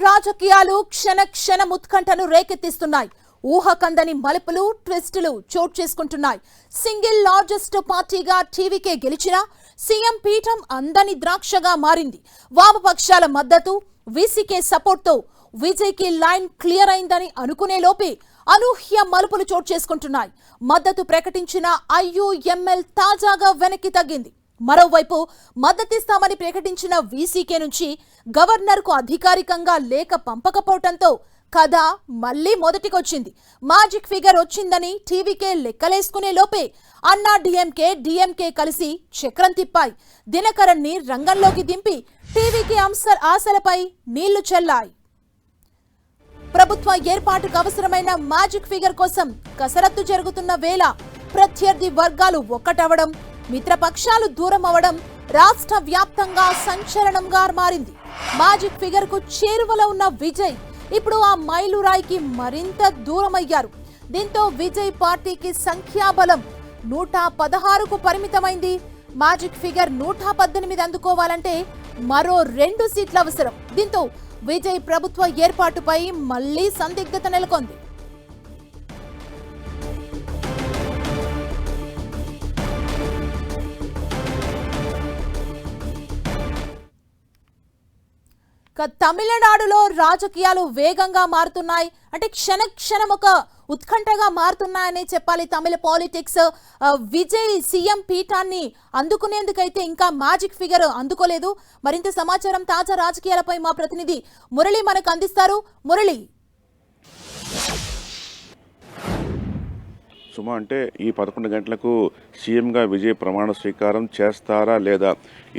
రాజకీయాలు క్షణ క్షణం ఉత్కంఠను రేకెత్తిస్తున్నాయి. ఊహకందని మలుపులు ట్విస్టులు చోటు చేసుకుంటున్నాయి. సింగిల్ లార్జెస్ట్ పార్టీగా టీవీకే గెలిచినా సీఎం పీఠం అందని ద్రాక్షగా మారింది. వామపక్షాల మద్దతు వీసీకే సపోర్ట్తో విజయ్కి లైన్ క్లియర్ అయిందని అనుకునే లోపే అనూహ్య మలుపులు చోటు చేసుకుంటున్నాయి. మద్దతు ప్రకటించిన ఐయుఎంఎల్ తాజాగా వెనక్కి తగ్గింది. మరోవైపు మద్దతిస్తామని ప్రకటించిన వీసీకే నుంచి గవర్నర్కు అధికారికంగా లేఖ పంపకపోవడంతో కథ మళ్లీ మొదటికొచ్చింది. మ్యాజిక్ ఫిగర్ వచ్చిందని టీవీకే లెక్కలేసుకునే లోపే అన్నా డిఎంకే కలిసి చక్రం తిప్పాయి. దినకరన్ ని రంగంలోకి దింపి టీవీకి ఆశలపై నీళ్లు చల్లాయి. ప్రభుత్వ ఏర్పాటుకు అవసరమైన మ్యాజిక్ ఫిగర్ కోసం కసరత్తు జరుగుతున్న వేళ ప్రత్యర్థి వర్గాలు ఒక్కటవడం, మిత్రపక్షాలు దూరం అవడం రాష్ట్ర వ్యాప్తంగా సంచలనంగా మారింది. మ్యాజిక్ ఫిగర్ కు చేరువలో ఉన్న విజయ్ ఇప్పుడు ఆ మైలురాయికి మరింత దూరమయ్యారు. దీంతో విజయ్ పార్టీకి సంఖ్యాబలం 116కు పరిమితమైంది. మ్యాజిక్ ఫిగర్ 118 అందుకోవాలంటే మరో 2 సీట్లు అవసరం. దీంతో విజయ్ ప్రభుత్వ ఏర్పాటుపై మళ్లీ సందిగ్ధత నెలకొంది. తమిళనాడులో రాజకీయాలు వేగంగా మారుతున్నాయి. అంటే క్షణం ఒక ఉత్కంఠగా మారుతున్నాయని చెప్పాలి. తమిళ పాలిటిక్స్ విజయ్ సీఎం పీఠాన్ని అందుకునేందుకైతే ఇంకా మ్యాజిక్ ఫిగర్ అందుకోలేదు. మరింత సమాచారం తాజా రాజకీయాలపై మా ప్రతినిధి మురళి మనకు అందిస్తారు. మురళి, సుమా, అంటే ఈ 11 గంటలకు సీఎంగా విజయ్ ప్రమాణ స్వీకారం చేస్తారా లేదా,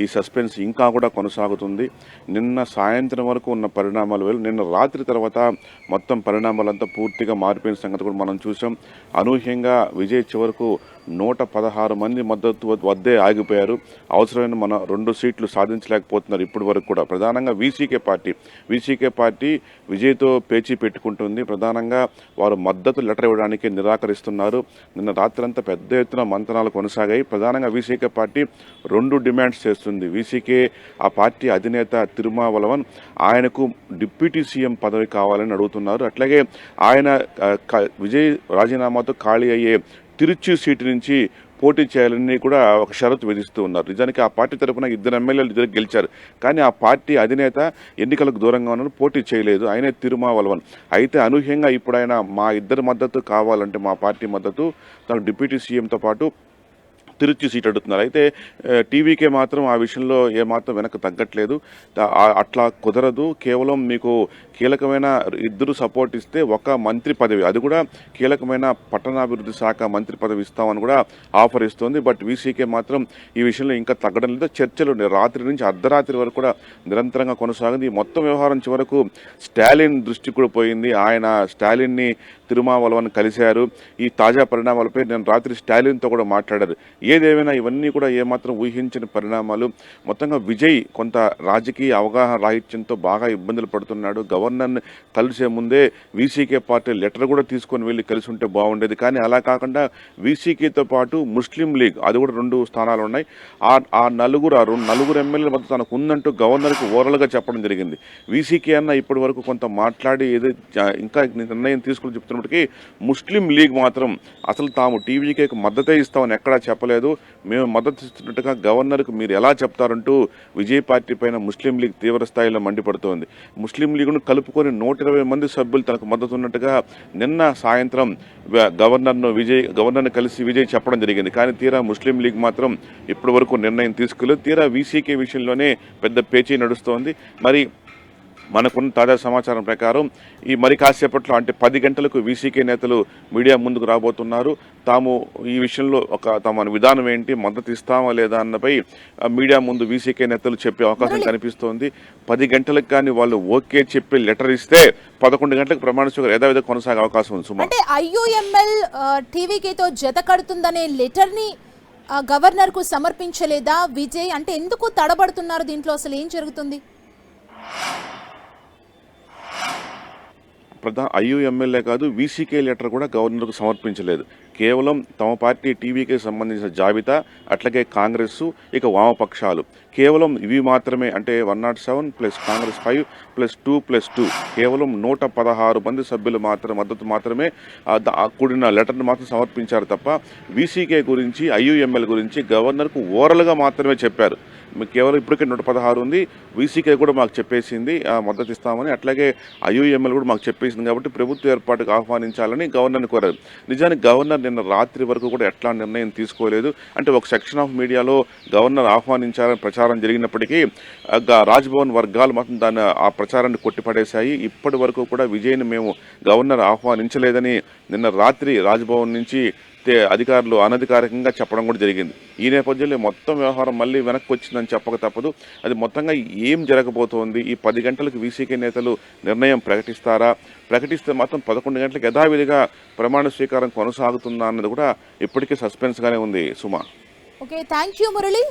ఈ సస్పెన్స్ ఇంకా కూడా కొనసాగుతుంది. నిన్న సాయంత్రం వరకు ఉన్న పరిణామాలు వేరు. నిన్న రాత్రి తర్వాత మొత్తం పరిణామాలంతా పూర్తిగా మారిపోయిన సంగతి కూడా మనం చూసాం. అనూహ్యంగా విజయ్ చివరకు 116 మంది మద్దతు వద్దే ఆగిపోయారు. అవసరమైన మన 2 సీట్లు సాధించలేకపోతున్నారు ఇప్పటి వరకు కూడా. ప్రధానంగా వీసీకే పార్టీ విజయ్తో పేచీ పెట్టుకుంటుంది. ప్రధానంగా వారు మద్దతు లెటర్ ఇవ్వడానికి నిరాకరిస్తున్నారు. నిన్న రాత్రంతా పెద్ద ఎత్తున మంతనాలు కొనసాగాయి. ప్రధానంగా వీసీకే పార్టీ 2 డిమాండ్స్ చేస్తుంది. వీసీకే ఆ పార్టీ అధినేత తిరుమావలవన్ ఆయనకు డిప్యూటీ సీఎం పదవి కావాలని అడుగుతున్నారు. అట్లాగే ఆయన విజయ్ రాజీనామాతో ఖాళీ అయ్యే తిరుచి సీటు నుంచి పోటీ చేయాలని కూడా ఒక షరతు విధిస్తూ ఉన్నారు. నిజానికి ఆ పార్టీ తరఫున 2 ఎమ్మెల్యేలు గెలిచారు. కానీ ఆ పార్టీ అధినేత ఎన్నికలకు దూరంగా ఉన్నారు, పోటీ చేయలేదు. ఆయనే తిరుమావలవన్. అయితే అనూహ్యంగా ఇప్పుడు ఆయన మా ఇద్దరి మద్దతు కావాలంటే, మా పార్టీ మద్దతు, తనకు డిప్యూటీ సీఎంతో పాటు తిరుచి సీట్ అడుగుతున్నారు. అయితే టీవీకే మాత్రం ఆ విషయంలో ఏమాత్రం వెనక్కి తగ్గట్లేదు. అట్లా కుదరదు, కేవలం మీకు కీలకమైన 2 సపోర్ట్ ఇస్తే ఒక మంత్రి పదవి, అది కూడా కీలకమైన పట్టణాభివృద్ధి శాఖ మంత్రి పదవి ఇస్తామని కూడా ఆఫర్ ఇస్తోంది. బట్ వీసీకే మాత్రం ఈ విషయంలో ఇంకా తగ్గడం లేదు. చర్చలు రాత్రి నుంచి అర్ధరాత్రి వరకు కూడా నిరంతరంగా కొనసాగింది. ఈ మొత్తం వ్యవహారం చివరకు స్టాలిన్ దృష్టి కూడా పోయింది. ఆయన స్టాలిన్ని తిరుమావలవన్ కలిశారు. ఈ తాజా పరిణామాలపై నేను రాత్రి స్టాలిన్తో కూడా మాట్లాడారు. ఏదేమైనా ఇవన్నీ కూడా ఏమాత్రం ఊహించిన పరిణామాలు. మొత్తంగా విజయ్ కొంత రాజకీయ అవగాహన రాహిత్యంతో బాగా ఇబ్బందులు పడుతున్నాడు. గవర్నర్ని కలిసే ముందే వీసీకే పార్టీ లెటర్ కూడా తీసుకొని వెళ్ళి కలిసి ఉంటే బాగుండేది. కానీ అలా కాకుండా వీసీకేతో పాటు ముస్లిం లీగ్, అది కూడా 2 స్థానాలు ఉన్నాయి. ఆ నలుగురు ఎమ్మెల్యేల మధ్య తనకు ఉందంటూ గవర్నర్కి ఓరల్గా చెప్పడం జరిగింది. వీసీకే అన్న ఇప్పటి వరకు కొంత మాట్లాడి ఏదో ఇంకా నిర్ణయం తీసుకుని చెప్తున్నప్పటికీ ముస్లిం లీగ్ మాత్రం అసలు తాము టీవీకేకి మద్దతే ఇస్తామని ఎక్కడా చెప్పలేదు. మేము మద్దతు ఇస్తున్నట్టుగా గవర్నర్కు మీరు ఎలా చెప్తారంటూ విజయ్ పార్టీ పైన ముస్లిం లీగ్ తీవ్ర స్థాయిలో మండిపడుతోంది. ముస్లిం లీగ్ను కలుపుకొని 120 మంది సభ్యులు తనకు మద్దతు ఉన్నట్టుగా నిన్న సాయంత్రం గవర్నర్ని కలిసి విజయ్ చెప్పడం జరిగింది. కానీ తీరా ముస్లిం లీగ్ మాత్రం ఇప్పటి వరకు నిర్ణయం తీసుకోలేదు. తీరా వీసీకే విషయంలోనే పెద్ద పేచీ నడుస్తోంది. మరి మనకున్న తాజా సమాచారం ప్రకారం మరి కాసేపట్లో అంటే 10 గంటలకు వీసీకే నేతలు మీడియా ముందుకు రాబోతున్నారు. తాము ఈ విషయంలో తమ విధానం ఏంటి, మద్దతు ఇస్తామా లేదా అన్నపై మీడియా ముందు వీసీకే నేతలు చెప్పే అవకాశం కనిపిస్తోంది. 10 గంటలకు కానీ వాళ్ళు ఓకే చెప్పి లెటర్ ఇస్తే 11 గంటలకు ప్రమాణ స్వీకారం యథావిధిగా కొనసాగే అవకాశం ఉంది. సుమా, అంటే ఐయుఎంఎల్ టీవీకేతో జత కడుతుందనే లెటర్ ని గవర్నర్ కు సమర్పించలేదా విజయ్? అంటే ఎందుకు తడబడుతున్నారు దీంట్లో? అసలు ఏం జరుగుతుంది? ఐయుఎంఎల్ఏ కాదు, వీసీకే లెటర్ కూడా గవర్నర్కు సమర్పించలేదు. కేవలం తమ పార్టీ టీవీకి సంబంధించిన జాబితా, అట్లాగే కాంగ్రెస్, ఇక వామపక్షాలు కేవలం ఇవి మాత్రమే, అంటే 107 ప్లస్ కాంగ్రెస్ 5 ప్లస్ 2+2 కేవలం 116 మంది సభ్యులు మద్దతు మాత్రమే కూడిన లెటర్ను మాత్రం సమర్పించారు తప్ప వీసీకే గురించి, ఐయుఎంఎల్ గురించి గవర్నర్కు ఓరల్గా మాత్రమే చెప్పారు. కేవలం ఇప్పటికే 116 ఉంది, వీసీకే కూడా మాకు చెప్పేసింది మద్దతు ఇస్తామని, అట్లాగే ఐయుఎంఎల్ కూడా మాకు చెప్పేసింది కాబట్టి ప్రభుత్వ ఏర్పాటుకు ఆహ్వానించాలని గవర్నర్ని కోరారు. నిజానికి గవర్నర్ నిన్న రాత్రి వరకు కూడా ఎట్లా నిర్ణయం తీసుకోలేదు. అంటే ఒక సెక్షన్ ఆఫ్ మీడియాలో గవర్నర్ ఆహ్వానించాలని ప్రచారం జరిగినప్పటికీ రాజ్భవన్ వర్గాలు మాత్రం ఆ ప్రచారాన్ని కొట్టిపడేశాయి. ఇప్పటి వరకు కూడా విజయ్ని మేము గవర్నర్ ఆహ్వానించలేదని నిన్న రాత్రి రాజ్భవన్ నుంచి అధికారులు అనధికారికంగా చెప్పడం కూడా జరిగింది. ఈ నేపథ్యంలో మొత్తం వ్యవహారం మళ్ళీ వెనక్కి వచ్చిందని చెప్పక తప్పదు. అది మొత్తంగా ఏం జరగబోతోంది, ఈ 10 గంటలకు వీసీకే నేతలు నిర్ణయం ప్రకటిస్తారా, ప్రకటిస్తే మాత్రం 11 గంటలకు యథావిధిగా ప్రమాణ స్వీకారం కొనసాగుతుందా అన్నది కూడా ఇప్పటికే సస్పెన్స్గానే ఉంది సుమా. Okay, thank you Murali.